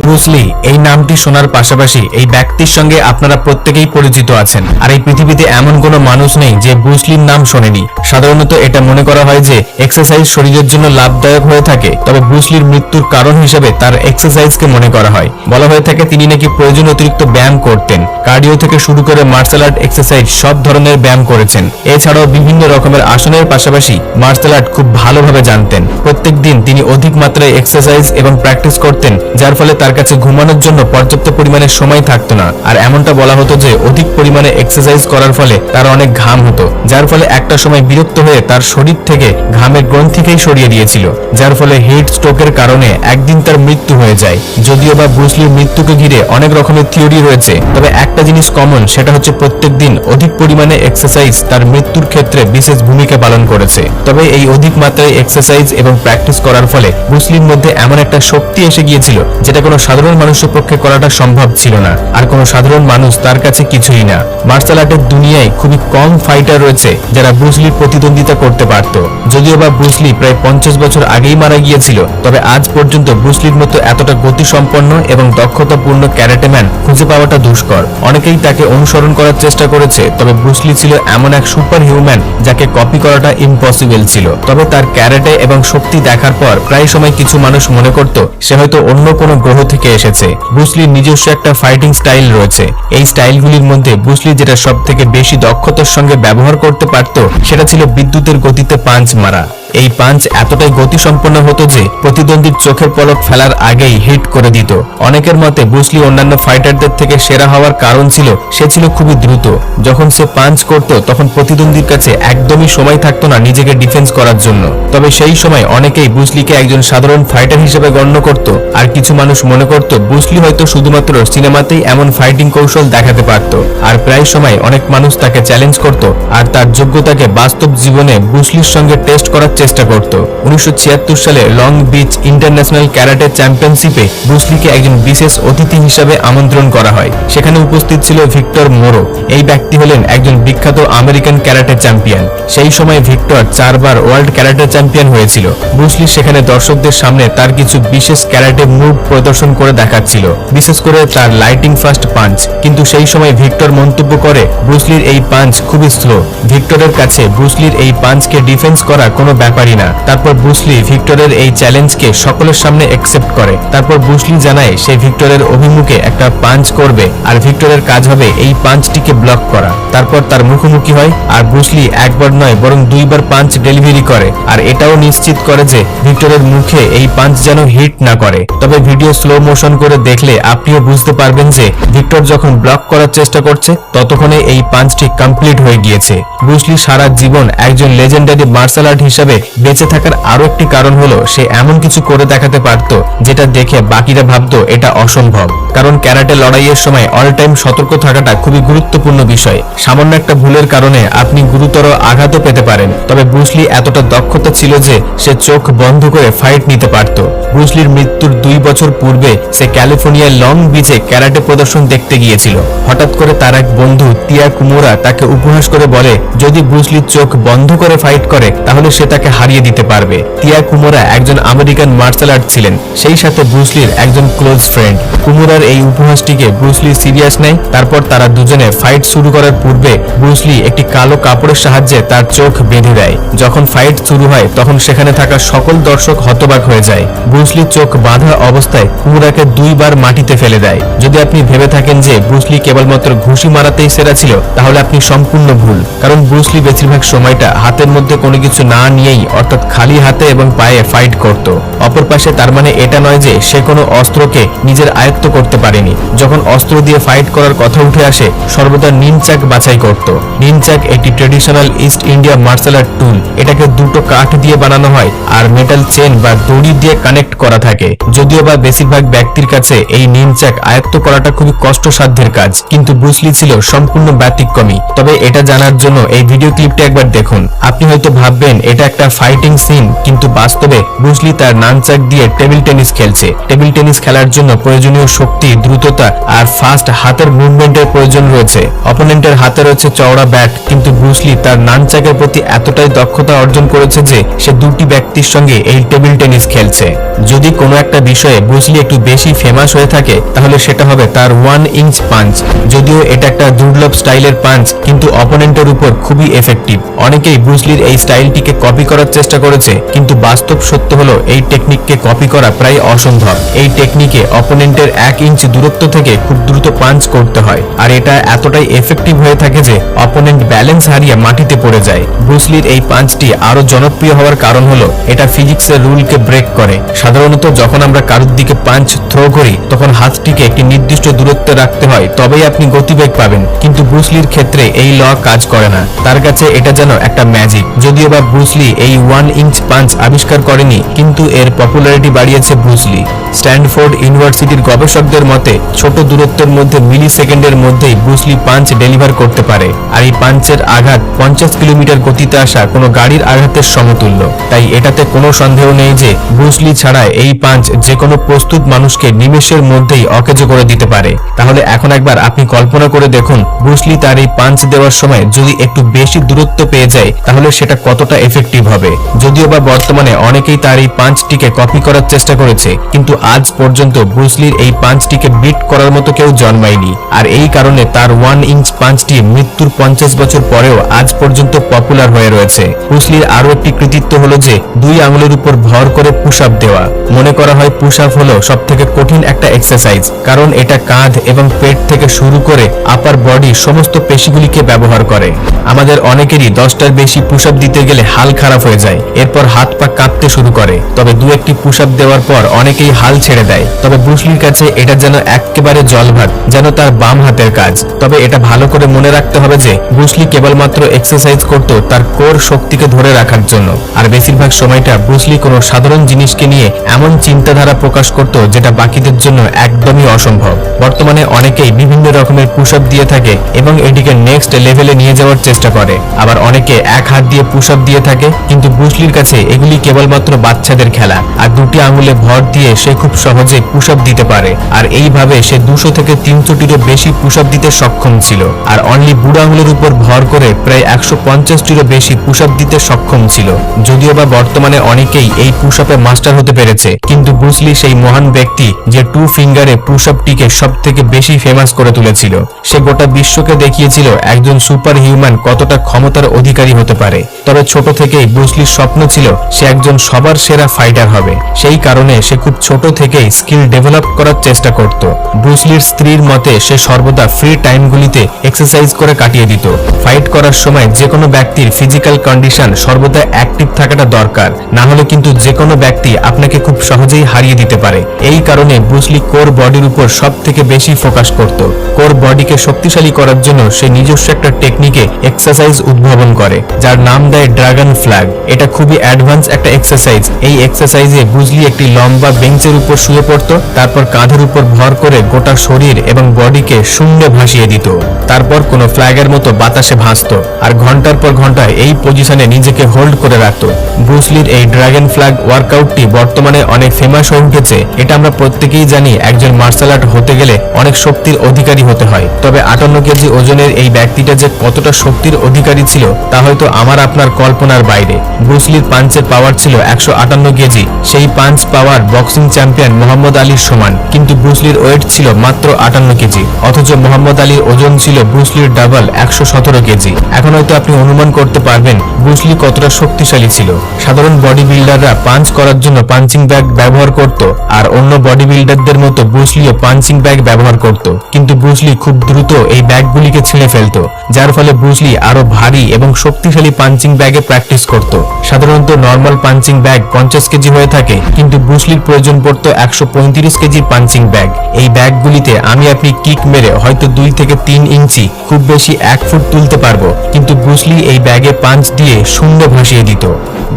Bruce লি এই নামটি শোনার পাশাপাশি এই ব্যক্তির সঙ্গে আপনারা প্রত্যেকেই পরিচিত আছেন। আর এই পৃথিবীতে এমন কোনো মানুষ নেই যে ব্রুস লির নাম শোনেনি। সাধারণত এটা মনে করা হয় যে এক্সারসাইজ শরীরের জন্য লাভদায়ক হয়ে থাকে, তবে ব্রুস লির মৃত্যুর কারণ হিসেবে তার এক্সারসাইজকে মনে করা হয়। বলা হয়ে থাকে তিনি নাকি প্রয়োজন অতিরিক্ত ব্যায়াম করতেন। কার্ডিও থেকে শুরু করে মার্শাল আর্ট, এক্সারসাইজ সব ধরনের ব্যায়াম করেছেন। এছাড়াও বিভিন্ন রকমের আসনের পাশাপাশি মার্শাল আর্ট খুব ভালোভাবে জানতেন। প্রত্যেক দিন তিনি অধিক মাত্রায় এক্সারসাইজ এবং প্র্যাকটিস করতেন, যার ফলে তার কাছে ঘুমানোর জন্য পর্যাপ্ত পরিমাণে সময় থাকতো না। আর এমনটা বলা হতো যে অধিক পরিমাণে এক্সারসাইজ করার ফলে তার অনেক ঘাম হতো, যার ফলে একটা সময় বিরক্ত হয়ে তার শরীর থেকে ঘামের গ্রন্থিকেই সরিয়ে দিয়েছিল, যার ফলে হিট স্ট্রোকের কারণে একদিন তার মৃত্যু হয়ে যায়। যদিও বা ব্রুস লির মৃত্যুকে ঘিরে অনেক রকমের থিওরি রয়েছে, তবে একটা জিনিস কমন, সেটা হচ্ছে প্রত্যেক দিন অধিক পরিমাণে এক্সারসাইজ তার মৃত্যুর ক্ষেত্রে বিশেষ ভূমিকা পালন করেছে। তবে এই অধিক মাত্রায় এক্সারসাইজ এবং প্র্যাকটিস করার ফলে ব্রুস লির মধ্যে এমন একটা শক্তি এসে গিয়েছিল যেটা কোনো সাধারণ মানুষের পক্ষে করাটা সম্ভব ছিল না। আর কোনো সাধারণ মানুষ তার কাছে কিছুই না। মার্শাল আর্টের দুনিয়ায় খুবই কম ফাইটার রয়েছে যারা ব্রুস লির প্রতিদ্বন্দ্বিতা করতে পারত। যদিও বা ব্রুস লি প্রায় 50 বছর আগেই মারা গিয়েছিল, তবে আজ পর্যন্ত ব্রুস লির মতো এতটা গতিসম্পন্ন এবং দক্ষতাপূর্ণ ক্যারাটেম্যান খুঁজে পাওয়াটা দুষ্কর। অনেকেই তাকে অনুসরণ করার চেষ্টা করেছে, তবে ব্রুস লি ছিল এমন এক সুপার হিউম্যান যাকে কপি করাটা ইম্পসিবল ছিল। তবে তার ক্যারাটে এবং শক্তি দেখার পর প্রায় সময় কিছু মানুষ মনে করত সে হয়তো অন্য কোনো গ্রহ থেকে এসেছে। ব্রুস লির নিজস্ব একটা ফাইটিং স্টাইল রয়েছে। এই স্টাইলগুলির মধ্যে ব্রুস লি যেটা সব থেকে বেশি দক্ষতার সঙ্গে ব্যবহার করতে পারত সেটা ছিল বিদ্যুতের গতিতে পাঞ্চ মারা। এই পাঞ্চ এতটাই গতিসম্পন্ন হতো যে প্রতিদ্বন্দ্বীর চোখের পলক ফেলার আগেই হিট করে দিত। অনেকের মতে ব্রুস লি অন্যান্য ফাইটারদের থেকে সেরা হওয়ার কারণ ছিল সে ছিল খুবই দ্রুত। যখন সে পাঞ্চ করত তখন প্রতিদ্বন্দ্বীর কাছে একদমই সময় থাকতো না নিজেকে ডিফেন্স করার জন্য। তবে সেই সময় অনেকেই ব্রুস লিকে একজন সাধারণ ফাইটার হিসেবে গণ্য করত, আর কিছু মানুষ মনে করত ব্রুস লি হয়তো শুধুমাত্র সিনেমাতেই এমন ফাইটিং কৌশল দেখাতে পারত। আর প্রায় সময় অনেক মানুষ তাকে চ্যালেঞ্জ করত আর তার যোগ্যতাকে বাস্তব জীবনে ব্রুস লির সঙ্গে টেস্ট করার চেষ্টা করত। 1976 সালে লং বিচ ইন্টারন্যাশনাল ক্যারাটে চ্যাম্পিয়নশিপে ব্রুস লিকে একজন বিশেষ অতিথি হিসাবে আমন্ত্রণ করা হয়। সেখানে উপস্থিত ছিল ভিক্টর মোরো। এই ব্যক্তি হলেন একজন বিখ্যাত আমেরিকান ক্যারাটে চ্যাম্পিয়ন। সেই সময় ভিক্টর 4 বার ওয়ার্ল্ড ক্যারাটে চ্যাম্পিয়ন হয়েছিল। ব্রুস লি সেখানে দর্শকদের সামনে তার কিছু বিশেষ ক্যারাটে মুভ প্রদর্শন করে দেখাচ্ছিল, বিশেষ করে তার লাইটিং ফাস্ট পাঞ্চ। কিন্তু সেই সময় ভিক্টর মন্তব্য করে ব্রুস লির এই পাঞ্চ খুবই স্লো। ভিক্টরের কাছে ব্রুস লির এই পাঞ্চকে ডিফেন্স করা কোনো ব্যাপারই না। তারপর ব্রুস লি ভিক্টরের এই চ্যালেঞ্জকে সকলের সামনে অ্যাকসেপ্ট করে। তারপর ব্রুস লি জানায় সে ভিক্টরের অভিমুখে একটা পাঞ্চ করবে আর ভিক্টরের কাজ হবে এই পাঞ্চটিকে ব্লক করা। তারপর তার মুখোমুখি হয় আর ব্রুস লি একবার নয় বরং 2 বার পাঞ্চ ডেলিভারি করে, আর এটাও নিশ্চিত করে যে ভিক্টরের মুখে এই পাঞ্চ যেন হিট না করে। তবে ভিডিও স্লো মোশন করে দেখলে আপনিও বুঝতে পারবেন যে ভিক্টর যখন ব্লক করার চেষ্টা করছে ততক্ষণে এই পাঞ্চটি কমপ্লিট হয়ে গিয়েছে। ব্রুস লি সারা জীবন একজন লেজেন্ডারি মার্শাল আর্ট হিসাবে বেঁচে থাকার আরো একটি কারণ হলো সে এমন কিছু করে দেখাতে পারত যেটা দেখে বাকিরা ভাবতো এটা অসম্ভব। কারণ ক্যারাটে লড়াইয়ের সময় অল টাইম সতর্ক থাকাটা খুবই গুরুত্বপূর্ণ বিষয়। সামান্য একটা ভুলের কারণে আপনি গুরুতর আঘাতও পেতে পারেন। তবে ব্রুস লি এতটা দক্ষতা ছিল যে সে চোখ বন্ধ করে ফাইট নিতে পারত। ব্রুস লির মৃত্যুর 2 বছর পূর্বে সে ক্যালিফোর্নিয়ার লং বিচে ক্যারাটে প্রদর্শন দেখতে গিয়েছিল। হঠাৎ করে তার এক বন্ধু টিয়া কুমোরা তাকে উপহাস করে বলে যদি ব্রুস লির চোখ বন্ধ করে ফাইট করে তাহলে সে তাকে হারিয়ে দিতে পারবে। টিয়া কুমোরা একজন আমেরিকান মার্শাল আর্ট ছিলেন, সেই সাথে ব্রুস লির একজন ক্লোজ ফ্রেন্ড। কুমোরার এই উপহাসটিকে ব্রুস লি সিরিয়াস নেয়। তারপর তারা দুজনে ফাইট শুরু করার পূর্বে ব্রুস লি একটি কালো কাপড়ের সাহায্যে তার চোখ বেঁধে দেয়। যখন ফাইট শুরু হয় তখন সেখানে থাকা সকল দর্শক হতবাক হয়ে যায়। ব্রুস লি চোখ বাঁধা অবস্থায় কুমোরাকে 2 বার মাটিতে ফেলে দেয়। যদি আপনি ভেবে থাকেন যে ব্রুস লি কেবলমাত্র ঘুষি মারাতেই সেরা ছিল তাহলে আপনি সম্পূর্ণ ভুল। কারণ ব্রুস লি বেশিরভাগ সময়টা হাতের মধ্যে কোনো কিছু না নিয়েই অর্থাৎ খালি হাতে এবং পায়ে ফাইট করত। অপর পাশে তার মানে এটা নয় যে সে কোনো অস্ত্রকে নিজের আয়ত্ত করতে পারেনি। যখন অস্ত্র দিয়ে ফাইট করার কথা উঠে আসে সর্বদা নিনচাক বাছাই করত। নিনচাক একটি traditional East India martial art tool. এটাকে 2টো কাঠ দিয়ে বানানো হয় আর মেটাল চেন বা দড়ি দিয়ে কানেক্ট করা থাকে। যদিও বা বেশিরভাগ ব্যক্তির কাছে এই নিনচাক আয়ত্ত করাটা খুবই কষ্টসাধ্যের কাজ, কিন্তু ব্রুস লি ছিল সম্পূর্ণ ব্যতিক্রমী। তবে এটা জানার জন্য এই ভিডিও ক্লিপটা একবার দেখুন। আপনি হয়তো ভাববেন এটা একটা ফাইটিং সিন, কিন্তু বাস্তবে ব্রুস লি তার নানচাক দিয়ে টেবিল টেনিস খেলছে। টেবিল টেনিস খেলার জন্য প্রয়োজনীয় শক্তি শক্তি, দ্রুততা আর ফাস্ট হাতের মুভমেন্টের প্রয়োজন রয়েছে। অপোনেন্টের হাতে রয়েছে চওড়া ব্যাট, কিন্তু ব্রুসলি তার নানচাকের প্রতি এতটাই দক্ষতা অর্জন করেছে যে সে দুটি ব্যক্তির সঙ্গে এই টেবিল টেনিস খেলছে। যদি কোনো একটা বিষয়ে ব্রুসলি একটু বেশি ফেমাস হয়ে থাকে তাহলে সেটা হবে তার 1 ইঞ্চ পাঞ্চ। যদিও এটা একটা দুর্লভ স্টাইলের পাঞ্চ, কিন্তু অপোনেন্টের উপর খুবই এফেক্টিভ। অনেকেই ব্রুসলির এই স্টাইলটিকে কপি করার চেষ্টা করেছে, কিন্তু বাস্তব সত্য হলো এই টেকনিককে কপি করা প্রায় অসম্ভব। এই টেকনিকে অপোনেন্টের 1 ইঞ্চ দূরত্ব থেকে খুব দ্রুত পাঞ্চ করতে হয়, আর এটা এতটাই এফেক্টিভ হয়ে থাকে যে অপোনেন্ট ব্যালেন্স হারিয়ে মাটিতে পড়ে যায়। ব্রুসলির এই পাঞ্চটি আরো জনপ্রিয় হওয়ার কারণ হলো এটা ফিজিক্সের রুলকে ব্রেক করে। সাধারণত যখন আমরা কারোর দিকে পাঞ্চ থ্রো করি তখন হাতটিকে একটি নির্দিষ্ট দূরত্বে রাখতে হয়, তবেই আপনি গতিবেগ পাবেন, কিন্তু ব্রুসলির ক্ষেত্রে এই ল কাজ করে না। তার কাছে এটা যেন একটা ম্যাজিক। যদিও বা ব্রুসলি এই 1 ইঞ্চ পাঞ্চ আবিষ্কার করেনি, কিন্তু এর পপুলারিটি বাড়িয়েছে ব্রুসলি। স্ট্যানফোর্ড ইউনিভার্সিটির গবেষকদের মতে ছোট দূরত্বের মধ্যে মিলি সেকেন্ডের মধ্যেই ব্রুসলি পাঞ্চ ডেলিভার করতে পারে, আর এই পাঞ্চের আঘাত 50 কিলোমিটার গতিতে আসা কোনো গাড়ির আঘাতের সমতুল্য। তাই এটাতে কোনো সন্দেহ নেই যে ব্রুসলি ছাড়া এই পাঞ্চ যে কোনো প্রস্তুত মানুষকে নিমেষের মধ্যেই অকেজো করে দিতে পারে। তাহলে এখন একবার আপনি কল্পনা করে দেখুন, ব্রুসলি তার এই পাঞ্চ দেওয়ার সময় যদি একটু বেশি দূরত্ব পেয়ে যায় তাহলে সেটা কতটা এফেক্টিভ হবে। যদিও বা বর্তমানে অনেকেই তার এই পাঞ্চটিকে কপি করার চেষ্টা করেছে, কিন্তু আজ পর্যন্ত ব্রুসলির এই পাঞ্চটিকে বিট করার মতো কেউ জন্মায়নি। আর এই কারণে তার 1 ইঞ্চ পাঞ্চটি মৃত্যুর 50 বছর পরেও আজ পর্যন্ত পপুলার হয়ে রয়েছে। ব্রুসলির আরো একটি কৃতিত্ব হলো যে 2 আঙুলের উপর ভর করে পুশ আপ দেওয়া। মনে করা হয় পুশ আপ হলো সবথেকে কঠিন একটা এক্সারসাইজ, কারণ এটা কাঁধ এবং পেট থেকে শুরু করে আপার বডি সমস্ত পেশিগুলিকে ব্যবহার করে। আমাদের অনেকেরই 10টার বেশি পুশ আপ দিতে গেলে হাল খারাপ হয়ে যায়, এরপর হাত পা কাঁপতে শুরু করে। তবে 2-1টি পুশ আপ দেওয়ার পর অনেকেই হাল ছেড়ে দেয়। তবে ব্রুসলির কাছে এটা যেন একেবারে জলভাত, যেন তার বাম হাতের কাজ। তবে এটা ভালো করে মনে রাখতে হবে যে ব্রুসলি কেবলমাত্র এক্সারসাইজ করত তার কোর শক্তিকে ধরে রাখার জন্য, আর বেশিরভাগ সময়টা ব্রুসলি কোনো সাধারণ জিনিসকে নিয়ে এমন চিন্তাধারা প্রকাশ করত যেটা বাকিদের জন্য একদমই অসম্ভব। বর্তমানে অনেকেই বিভিন্ন রকমের পুশ আপ দিয়ে থাকে এবং এটিকে নেক্সট লেভেলে নিয়ে যাওয়ার চেষ্টা করে। আবার অনেকে এক হাত দিয়ে পুশ আপ দিয়ে থাকে, কিন্তু ব্রুসলির কাছে এগুলি কেবলমাত্র বাচ্চাদের খেলা, আর 2টি আঙুলে ভর দিয়ে সে খুব সহজে পুশ আপ দিতে পারে। আর এইভাবে সে 200 থেকে 300টিরও বেশি পুশ আপ দিতে সক্ষম ছিল, আর অনলি বুড়ো আঙুলের উপর ভর করে প্রায় 150টিরও বেশি পুশ আপ দিতে সক্ষম ছিল। যদিও বা বর্তমানে অনেকেই এই পুশ আপে মাস্টার হতে পেরেছে, কিন্তু ব্রুসলি সেই মহান ব্যক্তি যে 2 ফিঙ্গারে পুশ আপটিকে সব থেকে বেশি ফেমাস করে তুলেছিল। সে গোটা বিশ্বকে দেখিয়েছিল একজন সুপার হিউম্যান কতটা ক্ষমতার অধিকারী হতে পারে। তবে ছোট থেকেই ব্রুসলির স্বপ্ন ছিল সে একজন সবার সেরা ফাইটার হবে। সেই কারণে সে খুব ছোট থেকেই স্কিল ডেভেলপ করার চেষ্টা করত। ব্রুসলির স্ত্রীর মতে সে সর্বদা ফ্রি টাইমগুলিতে এক্সারসাইজ করে কাটিয়ে দিত। ফাইট করার সময় যে কোনো ব্যক্তির ফিজিক্যাল কন্ডিশন সর্বদা অ্যাক্টিভ থাকাটা দরকার, না হলে কিন্তু যে কোনো ব্যক্তি আপনাকে খুব সহজেই হারিয়ে দিতে পারে। এই কারণে ব্রুসলি কোর বডির উপর সব থেকে বেশি ফোকাস করত। কোর বডিকে শক্তিশালী করার জন্য সে নিজস্ব একটা টেকনিকে এক্সারসাইজ উদ্ভাবন করে, যার নাম দেয় ড্রাগন ফ্ল্যাগ। এটা খুবই অ্যাডভান্স একটা এক্সারসাইজ। এই এক্সারসাইজে ব্রুসলি একটি লম্বা বেঞ্চের উপর শুয়ে পড়তো, তারপর কাঁধের উপর ভর করে গোটা শরীর এবং বডিকে শূন্যে ভাসিয়ে দিত। তারপর কোনো ফ্ল্যাগের মতো বাতাসে ভাসত, আর ঘন্টার পর ঘন্টা এই পজিশনে নিজেকে হোল্ড করে রাখত। ব্রুসলির এই ড্রাগন ফ্ল্যাগ ওয়ার্কআউটটি বর্তমানে অনেক ফেমাস হয়ে উঠেছে। এটা আমরা প্রত্যেকেই জানি একজন মার্শাল আর্ট হতে গেলে অনেক শক্তির অধিকারী হতে হয়। তবে 58 কেজি ওজনের এই ব্যক্তিটা যে কতটা শক্তির অধিকারী ছিল তা হয়তো আমার আপনার কল্পনার বাইরে। ব্রুসলির পাঞ্চের পাওয়ার ছিল 158 কেজি। সেই পাঞ্চ পাওয়ার বক্সিং চ্যাম্পিয়ন মোহাম্মদ আলীর সমান, কিন্তু ব্রুসলির ওয়েট ছিল মাত্র 58 কেজি। অথচ মোহাম্মদ আলীর ওজন ছিল ব্রুসলির ডাবল 117 কেজি। এখন হয়তো আপনি অনুমান করতে পারবেন ব্রুসলি কতটা শক্তিশালী ছিল। সাধারণ বডি বিল্ডাররা পাঞ্চ করার জন্য পাঞ্চিং ব্যাগ ব্যবহার করত, আর অন্য বডি বিল্ডারদের মতো ব্রুসলিও পাঞ্চিং ব্যাগ ব্যবহার করত, কিন্তু ব্রুসলি খুব দ্রুত এই ব্যাগগুলিকে ছিঁড়ে ফেলত, যার ফলে ব্রুসলি আরো ভারী এবং শক্তিশালী পাঞ্চিং ব্যাগে প্র্যাকটিস করত। সাধারণত নর্মাল পাঞ্চিং ব্যাগ 50 কেজি হয়ে থাকে, কিন্তু ব্রুসলির প্রয়োজন পড়ত 135 কেজির পাঞ্চিং ব্যাগ। এই ব্যাগগুলিতে আমি আপনি কিক মেরে হয়তো 2 থেকে 3 ইঞ্চি, খুব বেশি 1 ফুট তুলতে পারবো, কিন্তু ব্রুসলি এই ব্যাগে পাঞ্চ দিয়ে শূন্য ভাসিয়ে দিত।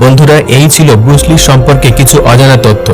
বন্ধুরা, এই ছিল ব্রুসলি সম্পর্কে কিছু অজানা তথ্য।